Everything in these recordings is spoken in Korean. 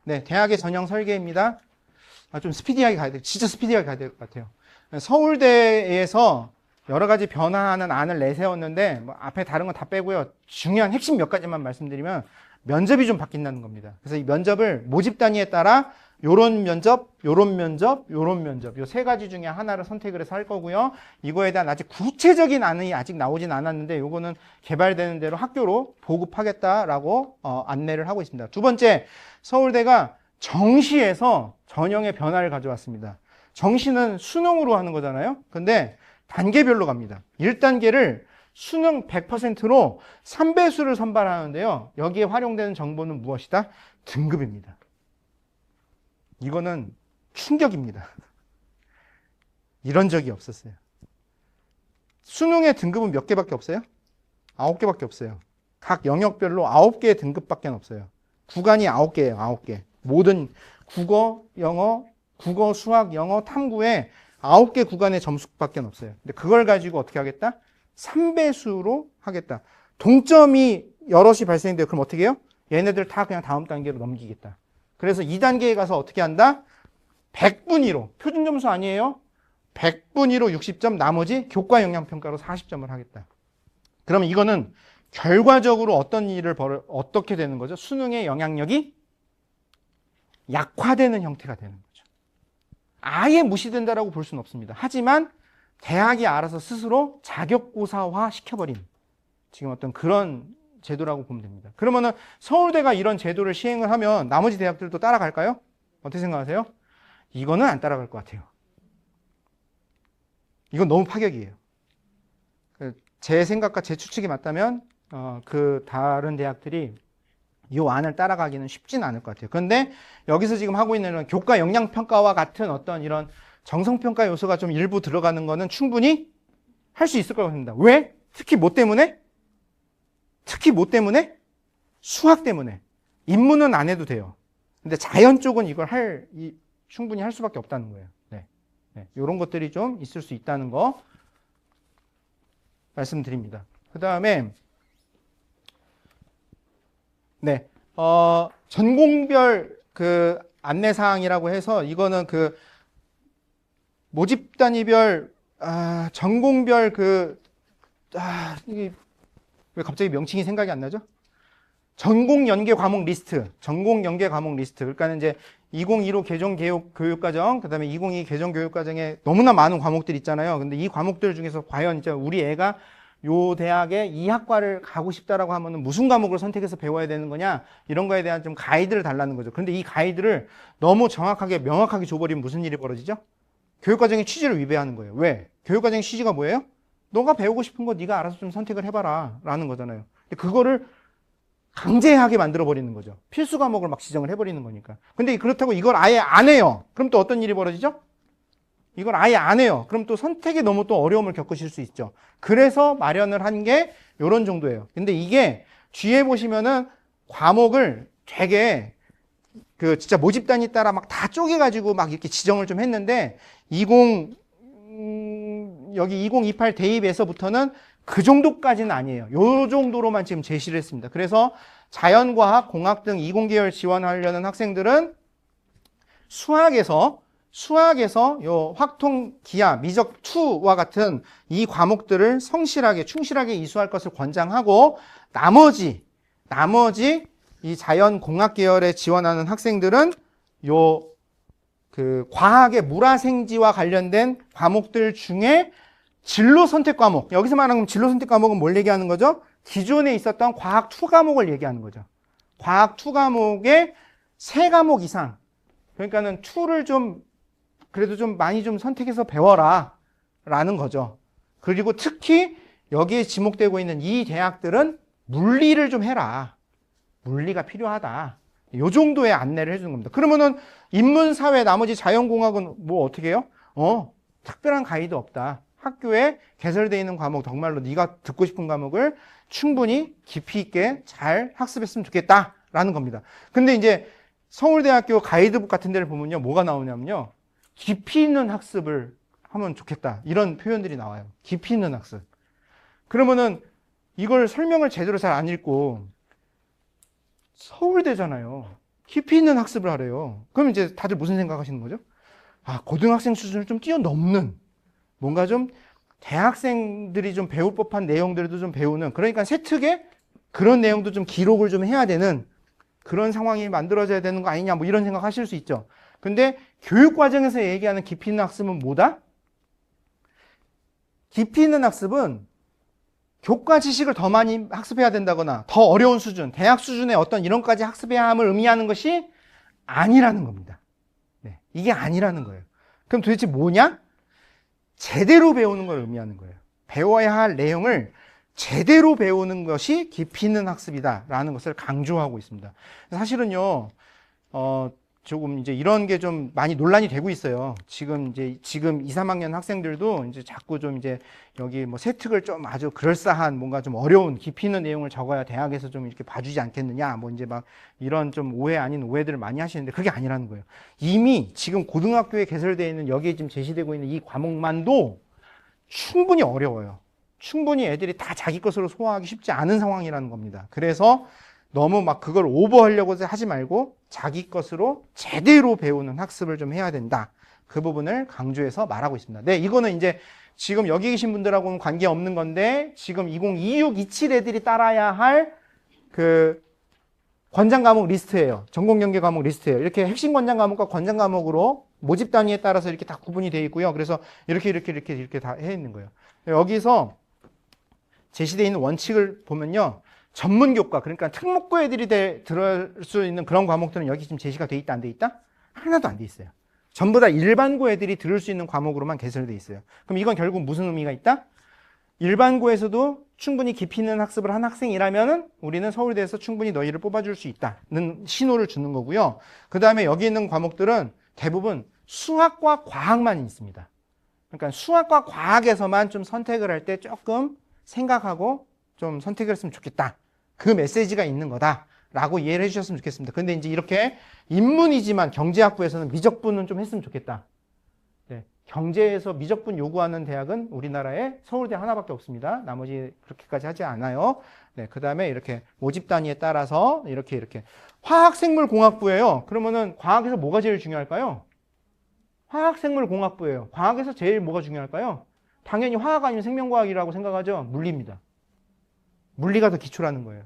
네, 대학의 전형 설계입니다. 좀 스피디하게 가야 돼. 진짜 스피디하게 가야 될 것 같아요. 서울대에서 여러 가지 변화하는 안을 내세웠는데, 뭐 앞에 다른 건 다 빼고요. 중요한 핵심 몇 가지만 말씀드리면, 면접이 좀 바뀐다는 겁니다. 그래서 이 면접을 모집 단위에 따라 요런 면접, 요런 면접, 요런 면접, 요 세 가지 중에 하나를 선택을 해서 할 거고요. 이거에 대한 아직 구체적인 안이 아직 나오진 않았는데, 요거는 개발되는 대로 학교로 보급하겠다라고 안내를 하고 있습니다. 두 번째, 서울대가 정시에서 전형의 변화를 가져왔습니다. 정시는 수능으로 하는 거잖아요. 근데 단계별로 갑니다. 1단계를 수능 100%로 3배수를 선발하는데요. 여기에 활용되는 정보는 무엇이다? 등급입니다. 이거는 충격입니다. 이런 적이 없었어요. 수능의 등급은 몇 개밖에 없어요? 9개밖에 없어요. 각 영역별로 9개의 등급밖에 없어요. 구간이 9개예요. 9개. 모든 국어, 영어, 국어, 수학, 영어, 탐구에 9개 구간의 점수밖에 없어요. 근데 그걸 가지고 어떻게 하겠다? 3배수로 하겠다. 동점이 여럿이 발생돼요. 그럼 어떻게 해요? 얘네들 다 그냥 다음 단계로 넘기겠다. 그래서 2단계에 가서 어떻게 한다? 100분위로. 표준 점수 아니에요? 100분위로 60점, 나머지 교과 영향평가로 40점을 하겠다. 그러면 이거는 결과적으로 어떤 일을 어떻게 되는 거죠? 수능의 영향력이 약화되는 형태가 되는 거죠. 아예 무시된다라고 볼 수는 없습니다. 하지만 대학이 알아서 스스로 자격고사화 시켜버린 지금 어떤 그런 제도라고 보면 됩니다. 그러면은 서울대가 이런 제도를 시행을 하면 나머지 대학들도 따라갈까요? 어떻게 생각하세요? 이거는 안 따라갈 것 같아요. 이건 너무 파격이에요. 제 생각과 제 추측이 맞다면 그 다른 대학들이 이 안을 따라가기는 쉽지는 않을 것 같아요. 그런데 여기서 지금 하고 있는 교과 영향평가와 같은 어떤 이런 정성평가 요소가 좀 일부 들어가는 거는 충분히 할 수 있을 거라고 생각합니다. 왜? 특히 뭐 때문에? 특히 뭐 때문에? 수학 때문에. 인문은 안 해도 돼요. 근데 자연 쪽은 이걸 충분히 할 수밖에 없다는 거예요. 네. 이런 것들이 좀 있을 수 있다는 거 말씀드립니다. 그 다음에 네, 전공별 그 안내사항이라고 해서 이거는 그 모집 단위별, 전공별 이게 왜 갑자기 명칭이 생각이 안 나죠? 전공 연계 과목 리스트, 전공 연계 과목 리스트. 그러니까 이제 2015 개정 교육과정, 그 다음에 2022 개정 교육과정에 너무나 많은 과목들 있잖아요. 근데 이 과목들 중에서 과연 이제 우리 애가 요 대학에 이 학과를 가고 싶다라고 하면은 무슨 과목을 선택해서 배워야 되는 거냐, 이런 거에 대한 좀 가이드를 달라는 거죠. 그런데 이 가이드를 너무 정확하게 명확하게 줘버리면 무슨 일이 벌어지죠? 교육과정의 취지를 위배하는 거예요. 왜? 교육과정의 취지가 뭐예요? 너가 배우고 싶은 거 네가 알아서 좀 선택을 해봐라 라는 거잖아요. 근데 그거를 강제하게 만들어버리는 거죠. 필수 과목을 막 지정을 해버리는 거니까. 근데 그렇다고 이걸 아예 안 해요. 그럼 또 어떤 일이 벌어지죠? 이걸 아예 안 해요. 그럼 또 선택에 너무 또 어려움을 겪으실 수 있죠. 그래서 마련을 한 게 이런 정도예요. 근데 이게 뒤에 보시면은 과목을 되게 진짜 모집 단위 따라 막 다 쪼개가지고 막 이렇게 지정을 좀 했는데 여기 2028 대입에서부터는 그 정도까지는 아니에요. 요 정도로만 지금 제시를 했습니다. 그래서 자연과학, 공학 등 이공계열 지원하려는 학생들은 수학에서 요 확통, 기하, 미적 2와 같은 이 과목들을 성실하게, 충실하게 이수할 것을 권장하고 나머지 이 자연 공학 계열에 지원하는 학생들은 과학의 물화생지와 관련된 과목들 중에 진로 선택 과목, 여기서 말하는 진로 선택 과목은 뭘 얘기하는 거죠? 기존에 있었던 과학 2 과목을 얘기하는 거죠. 과학 2 과목의 3과목 이상, 그러니까는 2를 그래도 좀 많이 좀 선택해서 배워라 라는 거죠. 그리고 특히 여기에 지목되고 있는 이 대학들은 물리를 좀 해라. 물리가 필요하다. 요 정도의 안내를 해주는 겁니다. 그러면은 인문사회 나머지 자연공학은 뭐 어떻게 해요? 특별한 가이드 없다. 학교에 개설되어 있는 과목, 정말로 네가 듣고 싶은 과목을 충분히 깊이 있게 잘 학습했으면 좋겠다라는 겁니다. 근데 이제 서울대학교 가이드북 같은 데를 보면요, 뭐가 나오냐면요, 깊이 있는 학습을 하면 좋겠다, 이런 표현들이 나와요. 깊이 있는 학습. 그러면은 이걸 설명을 제대로 잘 안 읽고, 서울대잖아요. 깊이 있는 학습을 하래요. 그럼 이제 다들 무슨 생각하시는 거죠? 아, 고등학생 수준을 좀 뛰어넘는, 뭔가 좀 대학생들이 좀 배울 법한 내용들도 좀 배우는, 그러니까 세특에 그런 내용도 좀 기록을 좀 해야 되는 그런 상황이 만들어져야 되는 거 아니냐, 뭐 이런 생각 하실 수 있죠. 근데 교육 과정에서 얘기하는 깊이 있는 학습은 뭐다? 깊이 있는 학습은 교과 지식을 더 많이 학습해야 된다거나 더 어려운 수준, 대학 수준의 어떤 이론까지 학습해야 함을 의미하는 것이 아니라는 겁니다. 네, 이게 아니라는 거예요. 그럼 도대체 뭐냐? 제대로 배우는 걸 의미하는 거예요. 배워야 할 내용을 제대로 배우는 것이 깊이 있는 학습이다라는 것을 강조하고 있습니다. 사실은요, 조금 이제 이런 게 좀 많이 논란이 되고 있어요. 지금 2, 3학년 학생들도 이제 자꾸 좀 이제 여기 뭐 세특을 좀 아주 그럴싸한 뭔가 좀 어려운 깊이 있는 내용을 적어야 대학에서 좀 이렇게 봐주지 않겠느냐, 뭐 이제 막 이런 좀 오해 아닌 오해들을 많이 하시는데 그게 아니라는 거예요. 이미 지금 고등학교에 개설되어 있는 여기에 지금 제시되고 있는 이 과목만도 충분히 어려워요. 충분히 애들이 다 자기 것으로 소화하기 쉽지 않은 상황이라는 겁니다. 그래서 너무 막 그걸 오버하려고 하지 말고 자기 것으로 제대로 배우는 학습을 좀 해야 된다. 그 부분을 강조해서 말하고 있습니다. 네, 이거는 이제 지금 여기 계신 분들하고는 관계없는 건데 지금 2026, 27 애들이 따라야 할 그 권장 과목 리스트예요. 전공 연계 과목 리스트예요. 이렇게 핵심 권장 과목과 권장 과목으로 모집 단위에 따라서 이렇게 다 구분이 되어 있고요. 그래서 이렇게 다 해 있는 거예요. 여기서 제시되어 있는 원칙을 보면요. 전문 교과, 그러니까 특목고 애들이 들을 수 있는 그런 과목들은 여기 지금 제시가 돼 있다, 안 돼 있다? 하나도 안 돼 있어요. 전부 다 일반고 애들이 들을 수 있는 과목으로만 개설돼 있어요. 그럼 이건 결국 무슨 의미가 있다? 일반고에서도 충분히 깊이 있는 학습을 한 학생이라면은 우리는 서울대에서 충분히 너희를 뽑아줄 수 있다는 신호를 주는 거고요. 그 다음에 여기 있는 과목들은 대부분 수학과 과학만 있습니다. 그러니까 수학과 과학에서만 좀 선택을 할 때 조금 생각하고 좀 선택을 했으면 좋겠다. 그 메시지가 있는 거다라고 이해를 해주셨으면 좋겠습니다. 근데 이제 이렇게 인문이지만 경제학부에서는 미적분은 좀 했으면 좋겠다. 네, 경제에서 미적분 요구하는 대학은 우리나라에 서울대 하나밖에 없습니다. 나머지 그렇게까지 하지 않아요. 네, 그 다음에 이렇게 모집 단위에 따라서 이렇게 화학생물공학부예요. 그러면은 과학에서 뭐가 제일 중요할까요? 화학생물공학부예요. 과학에서 제일 뭐가 중요할까요? 당연히 화학 아니면 생명과학이라고 생각하죠. 물리입니다. 물리가 더 기초라는 거예요.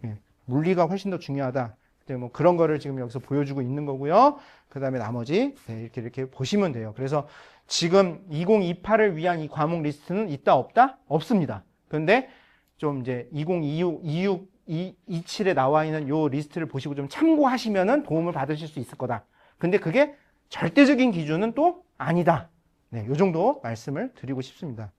예, 물리가 훨씬 더 중요하다. 뭐 그런 거를 지금 여기서 보여주고 있는 거고요. 그 다음에 나머지 네, 이렇게 보시면 돼요. 그래서 지금 2028을 위한 이 과목 리스트는 있다 없다? 없습니다. 그런데 좀 이제 2026, 27에 나와 있는 요 리스트를 보시고 좀 참고하시면은 도움을 받으실 수 있을 거다. 근데 그게 절대적인 기준은 또 아니다. 네, 요 정도 말씀을 드리고 싶습니다.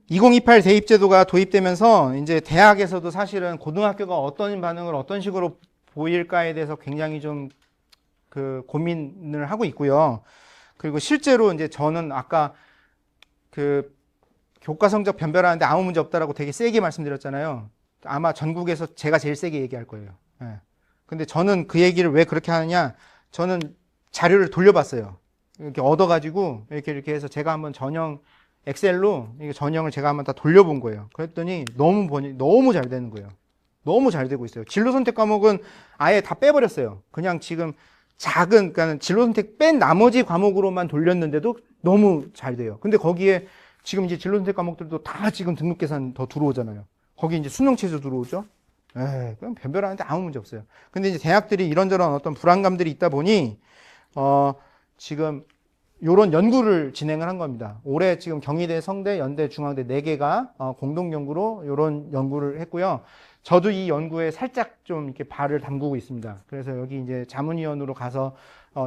2028 대입제도가 도입되면서 이제 대학에서도 사실은 고등학교가 어떤 반응을 어떤 식으로 보일까에 대해서 굉장히 좀 그 고민을 하고 있고요. 그리고 실제로 이제 저는 아까 그 교과 성적 변별하는데 아무 문제 없다라고 되게 세게 말씀드렸잖아요. 아마 전국에서 제가 제일 세게 얘기할 거예요. 예. 근데 저는 그 얘기를 왜 그렇게 하느냐? 저는 자료를 돌려봤어요. 이렇게 얻어가지고 이렇게 해서 제가 한번 전형 엑셀로 이 전형을 제가 한번 다 돌려본 거예요. 그랬더니 너무 잘 되는 거예요. 너무 잘 되고 있어요. 진로 선택 과목은 아예 다 빼버렸어요. 그냥 지금 그러니까 진로 선택 뺀 나머지 과목으로만 돌렸는데도 너무 잘 돼요. 근데 거기에 지금 이제 진로 선택 과목들도 다 지금 등록 계산 더 들어오잖아요. 거기 이제 수능 체제 들어오죠. 그럼 변별하는데 아무 문제 없어요. 근데 이제 대학들이 이런저런 어떤 불안감들이 있다 보니 지금 요런 연구를 진행을 한 겁니다. 올해 지금 경희대, 성대, 연대, 중앙대 4개가 공동 연구로 요런 연구를 했고요. 저도 이 연구에 살짝 좀 이렇게 발을 담그고 있습니다. 그래서 여기 이제 자문위원으로 가서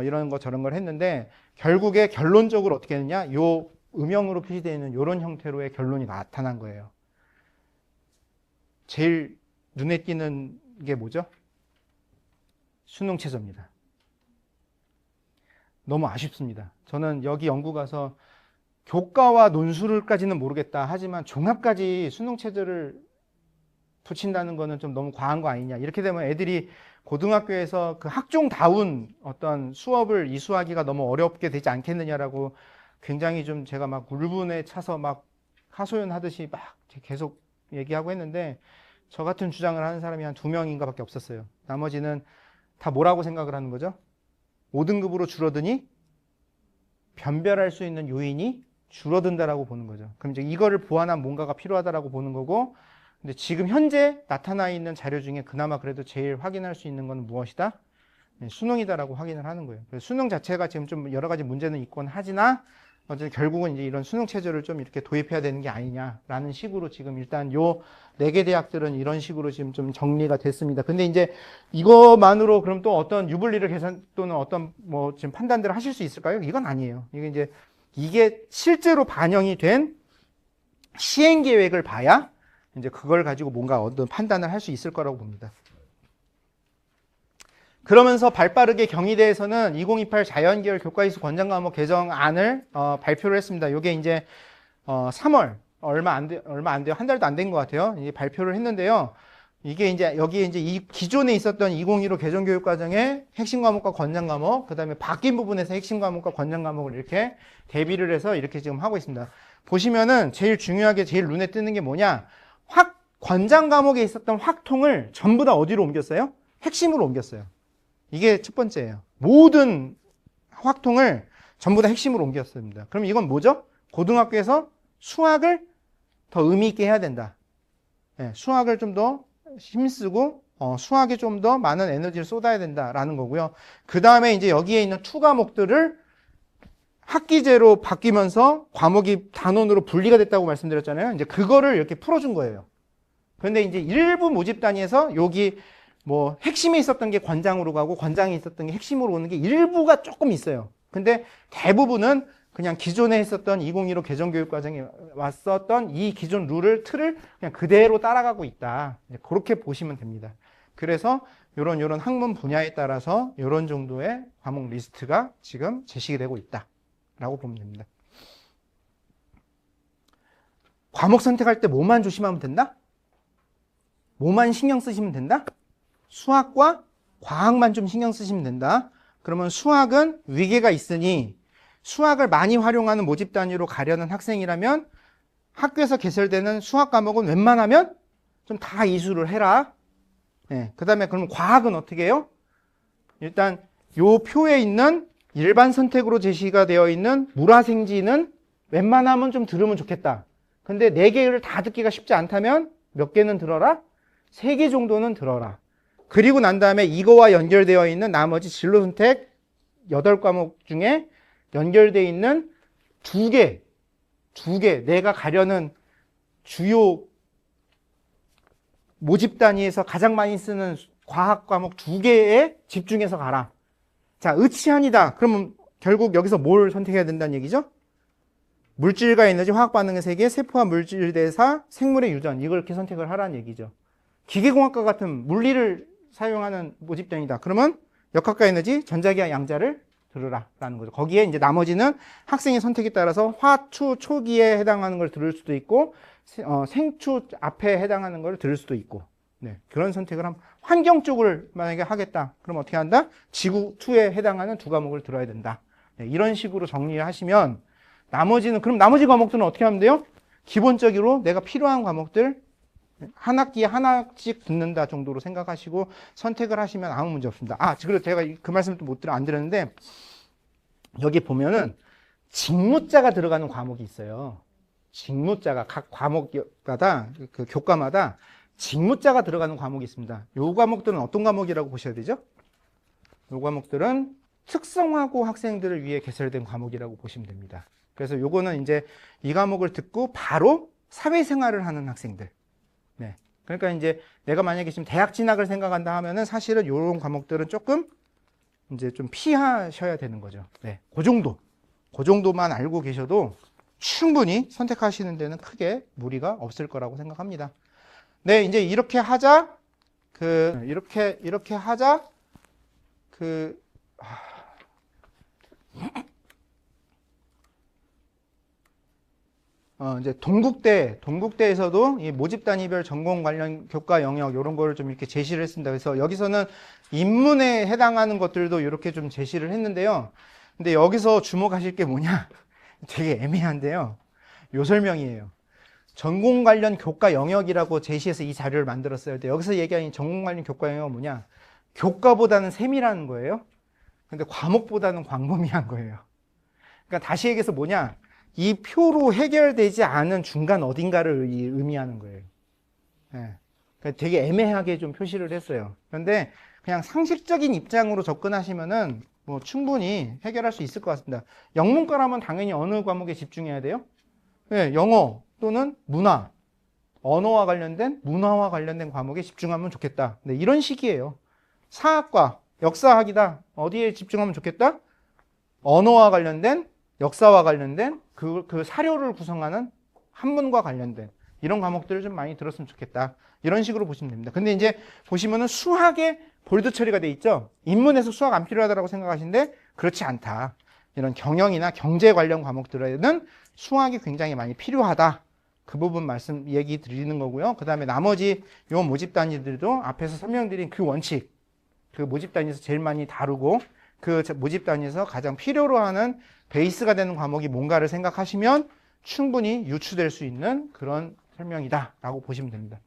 이런 거 저런 걸 했는데 결국에 결론적으로 어떻게 했느냐? 요 음영으로 표시되어 있는 요런 형태로의 결론이 나타난 거예요. 제일 눈에 띄는 게 뭐죠? 수능 최저입니다. 너무 아쉽습니다. 저는 여기 연구 가서 교과와 논술까지는 모르겠다 하지만 종합까지 수능 체제를 붙인다는 거는 좀 너무 과한 거 아니냐. 이렇게 되면 애들이 고등학교에서 그 학종다운 어떤 수업을 이수하기가 너무 어렵게 되지 않겠느냐라고 굉장히 좀 제가 막 울분에 차서 막 하소연하듯이 막 계속 얘기하고 했는데 저 같은 주장을 하는 사람이 한 2명인가 밖에 없었어요. 나머지는 다 뭐라고 생각을 하는 거죠? 5등급으로 줄어드니 변별할 수 있는 요인이 줄어든다라고 보는 거죠. 그럼 이제 이거를 보완한 뭔가가 필요하다라고 보는 거고, 근데 지금 현재 나타나 있는 자료 중에 그나마 그래도 제일 확인할 수 있는 건 무엇이다? 네, 수능이다라고 확인을 하는 거예요. 그래서 수능 자체가 지금 좀 여러 가지 문제는 있곤 하지나 어쨌든 결국은 이제 이런 수능 체제를 좀 이렇게 도입해야 되는 게 아니냐라는 식으로 지금 일단 요 4개 대학들은 이런 식으로 지금 좀 정리가 됐습니다. 근데 이제 이것만으로 그럼 또 어떤 유불리를 계산 또는 어떤 뭐 지금 판단들을 하실 수 있을까요? 이건 아니에요. 이게 실제로 반영이 된 시행 계획을 봐야 이제 그걸 가지고 뭔가 어떤 판단을 할 수 있을 거라고 봅니다. 그러면서 발빠르게 경희대에서는 2028 자연계열 교과이수 권장과목 개정안을 발표를 했습니다. 이게 이제 3월 얼마 안 돼요. 한 달도 안 된 것 같아요. 이제 발표를 했는데요. 이게 이제 여기에 이제 이 기존에 있었던 2015 개정교육과정의 핵심 과목과 권장 과목, 그다음에 바뀐 부분에서 핵심 과목과 권장 과목을 이렇게 대비를 해서 이렇게 지금 하고 있습니다. 보시면은 제일 중요하게 제일 눈에 뜨는 게 뭐냐? 권장 과목에 있었던 확통을 전부 다 어디로 옮겼어요? 핵심으로 옮겼어요. 이게 첫 번째예요. 모든 확통을 전부 다 핵심으로 옮겼습니다. 그럼 이건 뭐죠? 고등학교에서 수학을 더 의미 있게 해야 된다. 네, 수학을 좀 더 힘쓰고 수학에 좀 더 많은 에너지를 쏟아야 된다라는 거고요. 그 다음에 이제 여기에 있는 투 과목들을 학기제로 바뀌면서 과목이 단원으로 분리가 됐다고 말씀드렸잖아요. 이제 그거를 이렇게 풀어준 거예요. 그런데 이제 일부 모집 단위에서 여기 뭐 핵심에 있었던 게 권장으로 가고 권장에 있었던 게 핵심으로 오는 게 일부가 조금 있어요. 근데 대부분은 그냥 기존에 했었던 2015 개정교육과정에 왔었던 이 기존 룰을 틀을 그냥 그대로 따라가고 있다. 그렇게 보시면 됩니다. 그래서 요런 학문 분야에 따라서 요런 정도의 과목 리스트가 지금 제시되고 있다라고 보면 됩니다. 과목 선택할 때 뭐만 조심하면 된다? 뭐만 신경 쓰시면 된다? 수학과 과학만 좀 신경 쓰시면 된다. 그러면 수학은 위계가 있으니 수학을 많이 활용하는 모집 단위로 가려는 학생이라면 학교에서 개설되는 수학 과목은 웬만하면 좀 다 이수를 해라. 네, 그 다음에 그러면 과학은 어떻게 해요? 일단 요 표에 있는 일반 선택으로 제시가 되어 있는 물화생지는 웬만하면 좀 들으면 좋겠다. 근데 4개를 다 듣기가 쉽지 않다면 몇 개는 들어라? 3개 정도는 들어라. 그리고 난 다음에 이거와 연결되어 있는 나머지 진로 선택 8과목 중에 연결되어 있는 2개, 내가 가려는 주요 모집 단위에서 가장 많이 쓰는 과학 과목 2개에 집중해서 가라. 자, 의치한이다. 그러면 결국 여기서 뭘 선택해야 된다는 얘기죠? 물질과 에너지, 화학 반응의 세계, 세포와 물질 대사, 생물의 유전, 이걸 이렇게 선택을 하라는 얘기죠. 기계공학과 같은 물리를 사용하는 모집단이다. 그러면 역학과 에너지, 전자기와 양자를 들으라 라는 거죠. 거기에 이제 나머지는 학생의 선택에 따라서 화추 초기에 해당하는 걸 들을 수도 있고 생추 앞에 해당하는 걸 들을 수도 있고, 네, 그런 선택을 하면 환경 쪽을 만약에 하겠다. 그럼 어떻게 한다? 지구 2에 해당하는 2과목을 들어야 된다. 네, 이런 식으로 정리를 하시면 그럼 나머지 과목들은 어떻게 하면 돼요? 기본적으로 내가 필요한 과목들 한 학기에 하나씩 듣는다 정도로 생각하시고 선택을 하시면 아무 문제 없습니다. 그리고 제가 그 말씀을 또 안 드렸는데 여기 보면은 직무자가 들어가는 과목이 있어요. 직무자가 각 과목마다 그 교과마다 직무자가 들어가는 과목이 있습니다. 요 과목들은 어떤 과목이라고 보셔야 되죠? 요 과목들은 특성화고 학생들을 위해 개설된 과목이라고 보시면 됩니다. 그래서 요거는 이제 이 과목을 듣고 바로 사회생활을 하는 학생들. 네. 그러니까 이제 내가 만약에 지금 대학 진학을 생각한다 하면은 사실은 요런 과목들은 조금 이제 좀 피하셔야 되는 거죠. 네. 그 정도만 알고 계셔도 충분히 선택하시는 데는 크게 무리가 없을 거라고 생각합니다. 네, 이제 이렇게 하자. 이제 동국대에서도 이 모집 단위별 전공 관련 교과 영역 이런 거를 좀 이렇게 제시를 했습니다. 그래서 여기서는 인문에 해당하는 것들도 이렇게 좀 제시를 했는데요. 근데 여기서 주목하실 게 뭐냐? 되게 애매한데요. 요 설명이에요. 전공 관련 교과 영역이라고 제시해서 이 자료를 만들었어요. 근데 여기서 얘기하는 전공 관련 교과 영역은 뭐냐? 교과보다는 세밀한 거예요. 근데 과목보다는 광범위한 거예요. 그러니까 다시 얘기해서 뭐냐? 이 표로 해결되지 않은 중간 어딘가를 의미하는 거예요. 네. 그러니까 되게 애매하게 좀 표시를 했어요. 그런데 그냥 상식적인 입장으로 접근하시면은 뭐 충분히 해결할 수 있을 것 같습니다. 영문과라면 당연히 어느 과목에 집중해야 돼요? 네, 영어 또는 문화, 언어와 관련된 문화와 관련된 과목에 집중하면 좋겠다. 네, 이런 식이에요. 사학과, 역사학이다. 어디에 집중하면 좋겠다? 언어와 관련된, 역사와 관련된 그 사료를 구성하는 한문과 관련된 이런 과목들을 좀 많이 들었으면 좋겠다. 이런 식으로 보시면 됩니다. 근데 이제 보시면은 수학에 볼드 처리가 돼 있죠. 인문에서 수학 안 필요하다고 생각하시는데 그렇지 않다. 이런 경영이나 경제 관련 과목들에는 수학이 굉장히 많이 필요하다. 그 부분 얘기 드리는 거고요. 그 다음에 나머지 요 모집 단위들도 앞에서 설명드린 그 원칙, 그 모집 단위에서 제일 많이 다루고 그 모집 단위에서 가장 필요로 하는 베이스가 되는 과목이 뭔가를 생각하시면 충분히 유추될 수 있는 그런 설명이다 라고 보시면 됩니다.